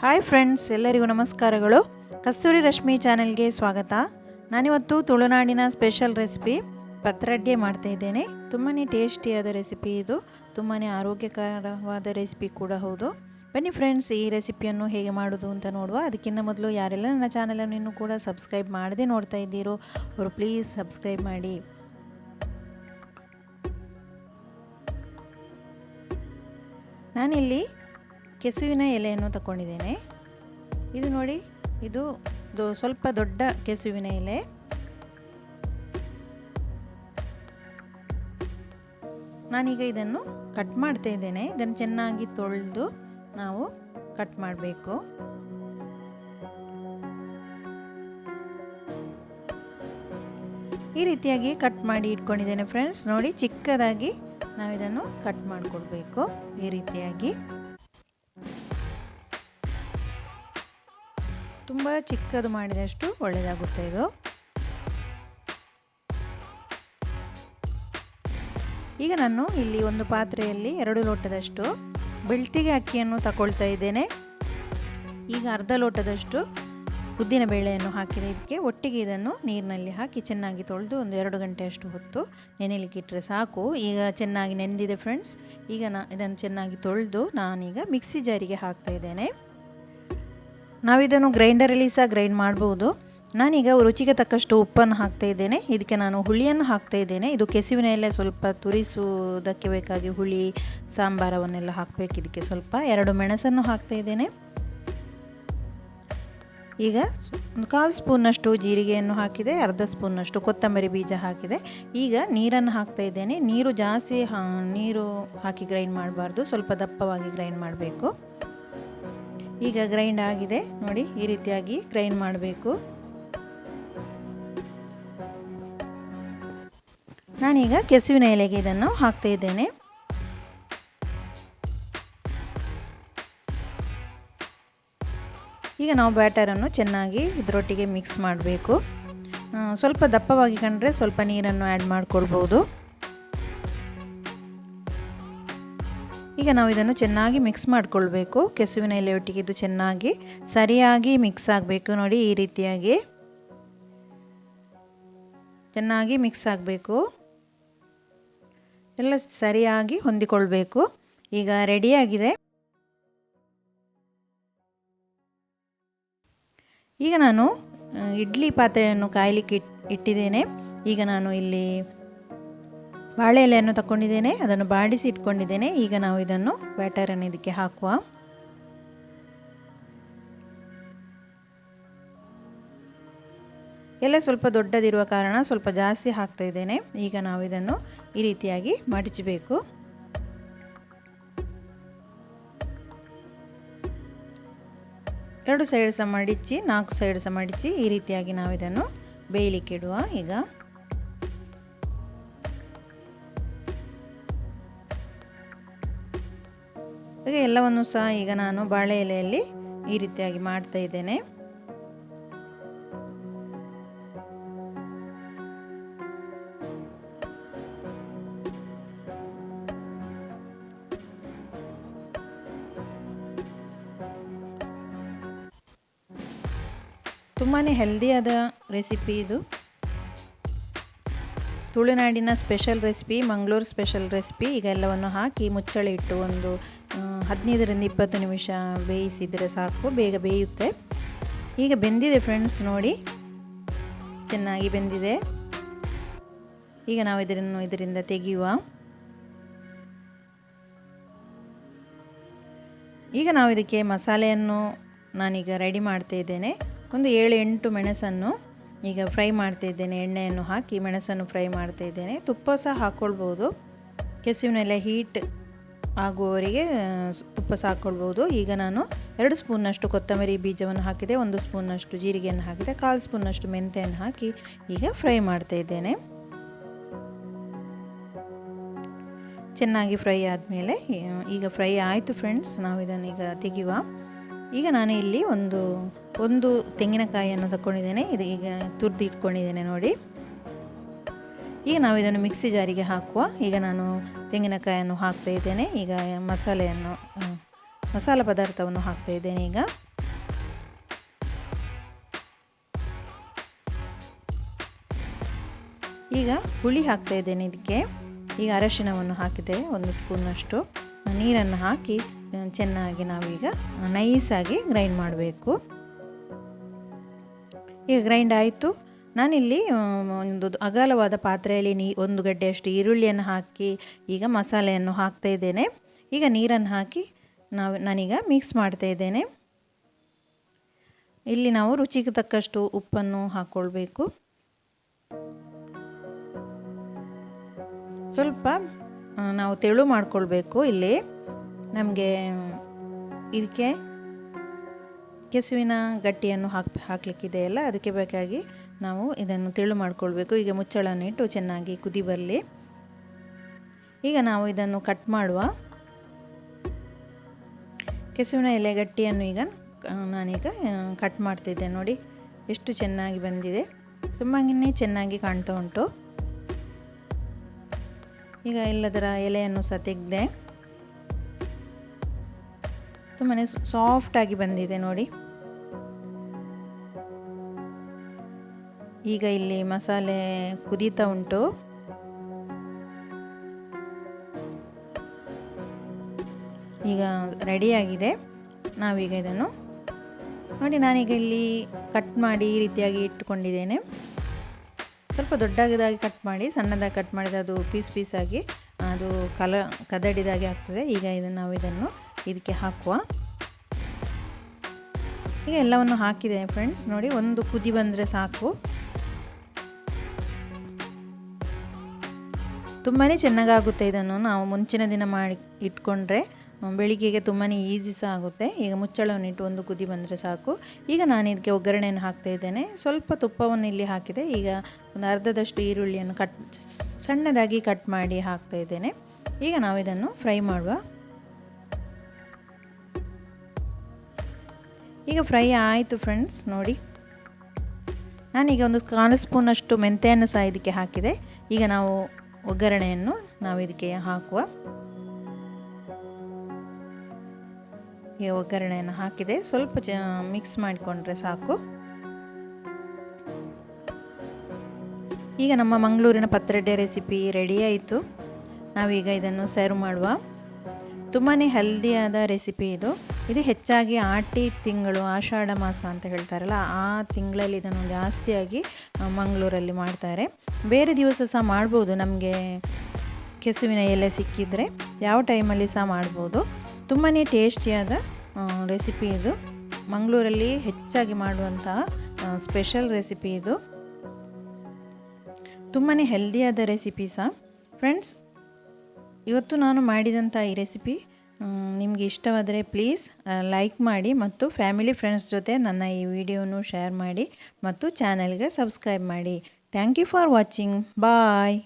Hi friends, ಎಲ್ಲರಿಗೂ ನಮಸ್ಕಾರಗಳು. ಕಸ್ತೂರಿ ರಶ್ಮಿ ಚಾನೆಲ್ಗೆ ಸ್ವಾಗತ. ನಾನಿವತ್ತು ತುಳುನಾಡಿನ ಸ್ಪೆಷಲ್ ರೆಸಿಪಿ ಪತ್ರೊಡೆ ಮಾಡ್ತಾ ಇದ್ದೇನೆ. ತುಂಬಾ ಟೇಸ್ಟಿಯಾದ ರೆಸಿಪಿ ಇದು, ತುಂಬಾ ಆರೋಗ್ಯಕರವಾದ ರೆಸಿಪಿ ಕೂಡ ಹೌದು. ಬನ್ನಿ ಫ್ರೆಂಡ್ಸ್, ಈ ರೆಸಿಪಿಯನ್ನು ಹೇಗೆ ಮಾಡೋದು ಅಂತ ನೋಡುವ. ಅದಕ್ಕಿಂತ ಮೊದಲು ಯಾರೆಲ್ಲ ನನ್ನ ಚಾನಲನ್ನು ಇನ್ನೂ ಕೂಡ ಸಬ್ಸ್ಕ್ರೈಬ್ ಮಾಡದೆ ನೋಡ್ತಾ ಇದ್ದೀರೋ ಅವರು ಪ್ಲೀಸ್ ಸಬ್ಸ್ಕ್ರೈಬ್ ಮಾಡಿ. ನಾನಿಲ್ಲಿ ಕೆಸುವಿನ ಎಲೆಯನ್ನು ತಗೊಂಡಿದ್ದೇನೆ. ಇದು ನೋಡಿ, ಇದು ಸ್ವಲ್ಪ ದೊಡ್ಡ ಕೆಸುವಿನ ಎಲೆ. ನಾನೀಗ ಇದನ್ನು ಕಟ್ ಮಾಡ್ತಾ ಇದ್ದೇನೆ. ಇದನ್ನು ಚೆನ್ನಾಗಿ ತೊಳೆದು ನಾವು ಕಟ್ ಮಾಡಬೇಕು. ಈ ರೀತಿಯಾಗಿ ಕಟ್ ಮಾಡಿ ಇಟ್ಕೊಂಡಿದ್ದೇನೆ ಫ್ರೆಂಡ್ಸ್. ನೋಡಿ, ಚಿಕ್ಕದಾಗಿ ನಾವು ಇದನ್ನು ಕಟ್ ಮಾಡಿಕೊಡ್ಬೇಕು. ಈ ರೀತಿಯಾಗಿ ತುಂಬ ಚಿಕ್ಕದು ಮಾಡಿದಷ್ಟು ಒಳ್ಳೆಯದಾಗುತ್ತೆ ಇದು. ಈಗ ನಾನು ಇಲ್ಲಿ ಒಂದು ಪಾತ್ರೆಯಲ್ಲಿ 2 ಲೋಟದಷ್ಟು ಬೆಳ್ತಿಗೆ ಅಕ್ಕಿಯನ್ನು ತಗೊಳ್ತಾ ಇದ್ದೇನೆ. ಈಗ ಅರ್ಧ ಲೋಟದಷ್ಟು ಉದ್ದಿನ ಬೇಳೆಯನ್ನು ಹಾಕಿದೆ. ಇದಕ್ಕೆ ಒಟ್ಟಿಗೆ ಇದನ್ನು ನೀರಿನಲ್ಲಿ ಹಾಕಿ ಚೆನ್ನಾಗಿ ತೊಳೆದು ಒಂದು 2 ಗಂಟೆಯಷ್ಟು ಹೊತ್ತು ನೆನೆಯಲಿಕ್ಕೆ ಇಟ್ಟರೆ ಸಾಕು. ಈಗ ಚೆನ್ನಾಗಿ ನೆಂದಿದೆ ಫ್ರೆಂಡ್ಸ್. ಈಗ ಇದನ್ನು ಚೆನ್ನಾಗಿ ತೊಳೆದು ನಾನೀಗ ಮಿಕ್ಸಿ ಜಾರಿಗೆ ಹಾಕ್ತಾ ಇದ್ದೇನೆ. ನಾವಿದನ್ನು ಗ್ರೈಂಡರಲ್ಲಿ ಸಹ ಗ್ರೈಂಡ್ ಮಾಡ್ಬೋದು. ನಾನೀಗ ರುಚಿಗೆ ತಕ್ಕಷ್ಟು ಉಪ್ಪನ್ನು ಹಾಕ್ತಾ ಇದ್ದೇನೆ. ಇದಕ್ಕೆ ನಾನು ಹುಳಿಯನ್ನು ಹಾಕ್ತಾ ಇದ್ದೇನೆ. ಇದು ಕೆಸುವಿನ ಎಲೆ ಸ್ವಲ್ಪ ತುರಿಸುವುದಕ್ಕೆ ಬೇಕಾಗಿ ಹುಳಿ ಸಾಂಬಾರವನ್ನೆಲ್ಲ ಹಾಕಬೇಕು. ಇದಕ್ಕೆ ಸ್ವಲ್ಪ 2 ಮೆಣಸನ್ನು ಹಾಕ್ತಾ ಇದ್ದೇನೆ. ಈಗ 1/4 ಸ್ಪೂನ್ನಷ್ಟು ಜೀರಿಗೆಯನ್ನು ಹಾಕಿದೆ, ಅರ್ಧ ಸ್ಪೂನ್ನಷ್ಟು ಕೊತ್ತಂಬರಿ ಬೀಜ ಹಾಕಿದೆ. ಈಗ ನೀರನ್ನು ಹಾಕ್ತಾ ಇದ್ದೇನೆ. ನೀರು ಜಾಸ್ತಿ ನೀರು ಹಾಕಿ ಗ್ರೈಂಡ್ ಮಾಡಬಾರ್ದು, ಸ್ವಲ್ಪ ದಪ್ಪವಾಗಿ ಗ್ರೈಂಡ್ ಮಾಡಬೇಕು. ಈಗ ಗ್ರೈಂಡ್ ಆಗಿದೆ ನೋಡಿ, ಈ ರೀತಿಯಾಗಿ ಗ್ರೈಂಡ್ ಮಾಡಬೇಕು. ನಾನೀಗ ಕೆಸುವಿನ ಎಲೆಗೆ ಇದನ್ನು ಹಾಕ್ತಾ ಇದ್ದೇನೆ. ಈಗ ನಾವು ಬ್ಯಾಟರನ್ನು ಚೆನ್ನಾಗಿ ಇದರೊಟ್ಟಿಗೆ ಮಿಕ್ಸ್ ಮಾಡಬೇಕು. ಸ್ವಲ್ಪ ದಪ್ಪವಾಗಿ ಕಂಡ್ರೆ ಸ್ವಲ್ಪ ನೀರನ್ನು ಆ್ಯಡ್ ಮಾಡ್ಕೊಳ್ಬೋದು. ಈಗ ನಾವು ಇದನ್ನು ಚೆನ್ನಾಗಿ ಮಿಕ್ಸ್ ಮಾಡಿಕೊಳ್ಬೇಕು. ಕೆಸುವಿನ ಎಲೆಯೊಟ್ಟಿಗೆ ಇದು ಚೆನ್ನಾಗಿ ಸರಿಯಾಗಿ ಮಿಕ್ಸ್ ಆಗಬೇಕು. ನೋಡಿ, ಈ ರೀತಿಯಾಗಿ ಚೆನ್ನಾಗಿ ಮಿಕ್ಸ್ ಆಗಬೇಕು, ಎಲ್ಲ ಸರಿಯಾಗಿ ಹೊಂದಿಕೊಳ್ಬೇಕು. ಈಗ ರೆಡಿಯಾಗಿದೆ. ಈಗ ನಾನು ಇಡ್ಲಿ ಪಾತ್ರೆಯನ್ನು ಕಾಯಲಿಕ್ಕೆ ಇಟ್ಟಿದ್ದೇನೆ. ಈಗ ನಾನು ಇಲ್ಲಿ ಬಾಳೆ ಎಲೆಯನ್ನು ತಗೊಂಡಿದ್ದೇನೆ, ಅದನ್ನು ಬಾಡಿಸಿ ಇಟ್ಕೊಂಡಿದ್ದೇನೆ. ಈಗ ನಾವು ಇದನ್ನು ಬ್ಯಾಟರನ್ನು ಇದಕ್ಕೆ ಹಾಕುವ. ಎಲೆ ಸ್ವಲ್ಪ ದೊಡ್ಡದಿರುವ ಕಾರಣ ಸ್ವಲ್ಪ ಜಾಸ್ತಿ ಹಾಕ್ತಾ ಇದ್ದೇನೆ. ಈಗ ನಾವು ಇದನ್ನು ಈ ರೀತಿಯಾಗಿ ಮಡಚಬೇಕು. ಎರಡು ಸೈಡ್ ಸಹ ಮಡಿಚಿ, 4 ಸೈಡ್ ಸಹ ಮಡಿಚಿ ಈ ರೀತಿಯಾಗಿ ನಾವು ಇದನ್ನು ಬೇಯಲಿಕ್ಕೆ ಇಡುವ. ಈಗ ಎಲ್ಲವನ್ನು ಸಹ ಈಗ ನಾನು ಬಾಳೆ ಎಲೆಯಲ್ಲಿ ಈ ರೀತಿಯಾಗಿ ಮಾಡ್ತಾ ಇದ್ದೇನೆ. ತುಂಬಾ ಹೆಲ್ದಿಯಾದ ರೆಸಿಪಿ ಇದು. ತುಳುನಾಡಿನ special recipe, Mangaluru special recipe. ಈಗ ಎಲ್ಲವನ್ನು ಹಾಕಿ ಮುಚ್ಚಳ ಇಟ್ಟು ಒಂದು 15ರಿಂದ 20 ನಿಮಿಷ ಬೇಯಿಸಿದರೆ ಸಾಕು, ಬೇಗ ಬೇಯುತ್ತೆ. ಈಗ ಬೆಂದಿದೆ ಫ್ರೆಂಡ್ಸ್, ನೋಡಿ ಚೆನ್ನಾಗಿ ಬೆಂದಿದೆ. ಈಗ ನಾವು ಇದರಿಂದ ತೆಗೆಯುವ. ಈಗ ನಾವು ಇದಕ್ಕೆ ಮಸಾಲೆಯನ್ನು ನಾನೀಗ ರೆಡಿ ಮಾಡ್ತಾ ಇದ್ದೇನೆ. ಒಂದು 7-8 ಮೆಣಸನ್ನು ಈಗ ಫ್ರೈ ಮಾಡ್ತಾ ಇದ್ದೇನೆ. ಎಣ್ಣೆಯನ್ನು ಹಾಕಿ ಮೆಣಸನ್ನು ಫ್ರೈ ಮಾಡ್ತಾ ಇದ್ದೇನೆ. ತುಪ್ಪ ಸಹ ಹಾಕ್ಕೊಳ್ಬೋದು, ಕೆಸುವಿನೆಲ್ಲ ಹೀಟ್ ಆಗುವವರೆಗೆ ತುಪ್ಪ ಸಹ ಹಾಕ್ಕೊಳ್ಬೋದು. ಈಗ ನಾನು 2 ಸ್ಪೂನ್ನಷ್ಟು ಕೊತ್ತಂಬರಿ ಬೀಜವನ್ನು ಹಾಕಿದೆ, 1 ಸ್ಪೂನ್ನಷ್ಟು ಜೀರಿಗೆಯನ್ನು ಹಾಕಿದೆ, 1/4 ಸ್ಪೂನ್ನಷ್ಟು ಮೆಂತ್ಯವನ್ನು ಹಾಕಿ ಈಗ ಫ್ರೈ ಮಾಡ್ತಾ ಇದ್ದೇನೆ. ಚೆನ್ನಾಗಿ ಫ್ರೈ ಆದಮೇಲೆ, ಈಗ ಫ್ರೈ ಆಯಿತು ಫ್ರೆಂಡ್ಸ್, ನಾವು ಇದನ್ನು ಈಗ ತೆಗೆಯುವ. ಈಗ ನಾನು ಇಲ್ಲಿ ಒಂದು ತೆಂಗಿನಕಾಯಿಯನ್ನು ತಗೊಂಡಿದ್ದೇನೆ. ಇದು ಈಗ ತುರಿದು ಇಟ್ಕೊಂಡಿದ್ದೇನೆ ನೋಡಿ. ಈಗ ನಾವು ಇದನ್ನು ಮಿಕ್ಸಿ ಜಾರಿಗೆ ಹಾಕುವ. ಈಗ ನಾನು ತೆಂಗಿನಕಾಯಿಯನ್ನು ಹಾಕ್ತಾ ಇದ್ದೇನೆ. ಈಗ ಮಸಾಲ ಪದಾರ್ಥವನ್ನು ಹಾಕ್ತಾ ಇದ್ದೇನೆ. ಈಗ ಈಗ ಹುಳಿ ಹಾಕ್ತಾ ಇದ್ದೇನೆ ಇದಕ್ಕೆ. ಈಗ ಅರಶಿನವನ್ನು ಹಾಕಿದೆ 1 ಸ್ಪೂನಷ್ಟು. ನೀರನ್ನು ಹಾಕಿ ಚೆನ್ನಾಗಿ ನಾವೀಗ ನೈಸಾಗಿ ಗ್ರೈಂಡ್ ಮಾಡಬೇಕು. ಈಗ ಗ್ರೈಂಡ್ ಆಯಿತು. ನಾನಿಲ್ಲಿ ಒಂದು ಅಗಲವಾದ ಪಾತ್ರೆಯಲ್ಲಿ 1 ಗಡ್ಡೆಯಷ್ಟು ಈರುಳ್ಳಿಯನ್ನು ಹಾಕಿ ಈಗ ಮಸಾಲೆಯನ್ನು ಹಾಕ್ತಾ ಇದ್ದೇನೆ. ಈಗ ನೀರನ್ನು ಹಾಕಿ ನಾನೀಗ ಮಿಕ್ಸ್ ಮಾಡ್ತಾ ಇದ್ದೇನೆ. ಇಲ್ಲಿ ನಾವು ರುಚಿಗೆ ತಕ್ಕಷ್ಟು ಉಪ್ಪನ್ನು ಹಾಕ್ಕೊಳ್ಬೇಕು. ಸ್ವಲ್ಪ ನಾವು ತೆಳು ಮಾಡಿಕೊಳ್ಬೇಕು. ಇಲ್ಲಿ ನಮಗೆ ಇದಕ್ಕೆ ಕೆಸುವಿನ ಗಟ್ಟಿಯನ್ನು ಹಾಕಲಿಕ್ಕಿದೆಯಲ್ಲ, ಅದಕ್ಕೆ ಬೇಕಾಗಿ ನಾವು ಇದನ್ನು ತೆಳು ಮಾಡಿಕೊಳ್ಬೇಕು. ಈಗ ಮುಚ್ಚಳವನ್ನು ಇಟ್ಟು ಚೆನ್ನಾಗಿ ಕುದಿ ಬರಲಿ. ಈಗ ನಾವು ಇದನ್ನು ಕಟ್ ಮಾಡುವ. ಕೆಸುವಿನ ಎಲೆ ಗಟ್ಟಿಯನ್ನು ಈಗ ನಾನೀಗ ಕಟ್ ಮಾಡ್ತಿದ್ದೆ. ನೋಡಿ ಎಷ್ಟು ಚೆನ್ನಾಗಿ ಬಂದಿದೆ, ತುಂಬಾ ಚೆನ್ನಾಗಿ ಕಾಣ್ತಾ ಉಂಟು. ಈಗ ಎಲ್ಲದರ ಎಲೆಯನ್ನು ಸಹ ತೆಗೆದೆ. ತುಂಬಾ ಸಾಫ್ಟಾಗಿ ಬಂದಿದೆ ನೋಡಿ. ಈಗ ಇಲ್ಲಿ ಮಸಾಲೆ ಕುದೀತಾ ಉಂಟು. ಈಗ ರೆಡಿಯಾಗಿದೆ. ನಾವೀಗ ಇದನ್ನು ನೋಡಿ, ನಾನೀಗ ಇಲ್ಲಿ ಕಟ್ ಮಾಡಿ ಈ ರೀತಿಯಾಗಿ ಇಟ್ಟುಕೊಂಡಿದ್ದೇನೆ. ಸ್ವಲ್ಪ ದೊಡ್ಡದಾಗಿ ಕಟ್ ಮಾಡಿ, ಸಣ್ಣದಾಗಿ ಕಟ್ ಮಾಡಿದರೆ ಅದು ಪೀಸಾಗಿ ಅದು ಕದಡಿದಾಗೆ ಆಗ್ತದೆ. ಈಗ ನಾವು ಇದನ್ನು ಇದಕ್ಕೆ ಹಾಕುವ. ಈಗ ಎಲ್ಲವನ್ನು ಹಾಕಿದೆ ಫ್ರೆಂಡ್ಸ್. ನೋಡಿ, ಒಂದು ಕುದಿ ಬಂದರೆ ಸಾಕು. ತುಂಬಾ ಚೆನ್ನಾಗಾಗುತ್ತೆ. ಇದನ್ನು ನಾವು ಮುಂಚಿನ ದಿನ ಮಾಡಿ ಇಟ್ಕೊಂಡ್ರೆ ಬೆಳಿಗ್ಗೆಗೆ ತುಂಬಾ ಈಸಿ ಸಹ ಆಗುತ್ತೆ. ಈಗ ಮುಚ್ಚಳವನ್ನು ಇಟ್ಟು ಒಂದು ಕುದಿ ಬಂದರೆ ಸಾಕು. ಈಗ ನಾನು ಇದಕ್ಕೆ ಒಗ್ಗರಣೆಯನ್ನು ಹಾಕ್ತಾ ಇದ್ದೇನೆ. ಸ್ವಲ್ಪ ತುಪ್ಪವನ್ನು ಇಲ್ಲಿ ಹಾಕಿದೆ. ಈಗ ಒಂದು ಅರ್ಧದಷ್ಟು ಈರುಳ್ಳಿಯನ್ನು ಸಣ್ಣದಾಗಿ ಕಟ್ ಮಾಡಿ ಹಾಕ್ತಾ ಇದ್ದೇನೆ. ಈಗ ನಾವು ಇದನ್ನು ಫ್ರೈ ಮಾಡುವ. ಈಗ ಫ್ರೈ ಆಯಿತು ಫ್ರೆಂಡ್ಸ್. ನೋಡಿ, ನಾನೀಗ ಒಂದು 1 ಸ್ಪೂನಷ್ಟು ಮೆಂತ್ಯವನ್ನು ಸಹ ಇದಕ್ಕೆ ಹಾಕಿದೆ. ಈಗ ನಾವು ಒಗ್ಗರಣೆಯನ್ನು ಇದಕ್ಕೆ ಹಾಕುವ. ಈಗ ಒಗ್ಗರಣೆಯನ್ನು ಹಾಕಿದೆ. ಸ್ವಲ್ಪ ಮಿಕ್ಸ್ ಮಾಡಿಕೊಂಡ್ರೆ ಸಾಕು. ಈಗ ನಮ್ಮ ಮಂಗಳೂರಿನ ಪತ್ರೊಡೆ ರೆಸಿಪಿ ರೆಡಿ ಆಯಿತು. ನಾವೀಗ ಇದನ್ನು ಸರ್ವ್ ಮಾಡುವ. ತುಂಬಾ ಹೆಲ್ದಿಯಾದ ರೆಸಿಪಿ ಇದು. ಹೆಚ್ಚಾಗಿ ತಿಂಗಳು ಆಷಾಢ ಮಾಸ ಅಂತ ಹೇಳ್ತಾರಲ್ಲ, ಆ ತಿಂಗಳಲ್ಲಿ ಇದನ್ನು ಜಾಸ್ತಿಯಾಗಿ ಮಂಗಳೂರಲ್ಲಿ ಮಾಡ್ತಾರೆ. ಬೇರೆ ದಿವಸ ಸಹ ಮಾಡ್ಬೋದು. ನಮಗೆ ಕೆಸುವಿನ ಎಲೆ ಸಿಕ್ಕಿದರೆ ಯಾವ ಟೈಮಲ್ಲಿ ಸಹ ಮಾಡ್ಬೋದು. ತುಂಬಾ ಟೇಸ್ಟಿಯಾದ ರೆಸಿಪಿ ಇದು. ಮಂಗಳೂರಲ್ಲಿ ಹೆಚ್ಚಾಗಿ ಮಾಡುವಂತಹ ಸ್ಪೆಷಲ್ ರೆಸಿಪಿ ಇದು. ತುಂಬಾ ಹೆಲ್ದಿಯಾದ ರೆಸಿಪಿ ಸಹ ಫ್ರೆಂಡ್ಸ್. ಇವತ್ತು ನಾನು ಮಾಡಿದಂಥ ಈ ರೆಸಿಪಿ ನಿಮಗೆ ಇಷ್ಟವಾದರೆ ಪ್ಲೀಸ್ ಲೈಕ್ ಮಾಡಿ ಮತ್ತು ಫ್ಯಾಮಿಲಿ ಫ್ರೆಂಡ್ಸ್ ಜೊತೆ ನನ್ನ ಈ ವಿಡಿಯೋನು ಶೇರ್ ಮಾಡಿ ಮತ್ತು ಚಾನಲ್ಗೆ ಸಬ್ಸ್ಕ್ರೈಬ್ ಮಾಡಿ. Thank you for watching. Bye.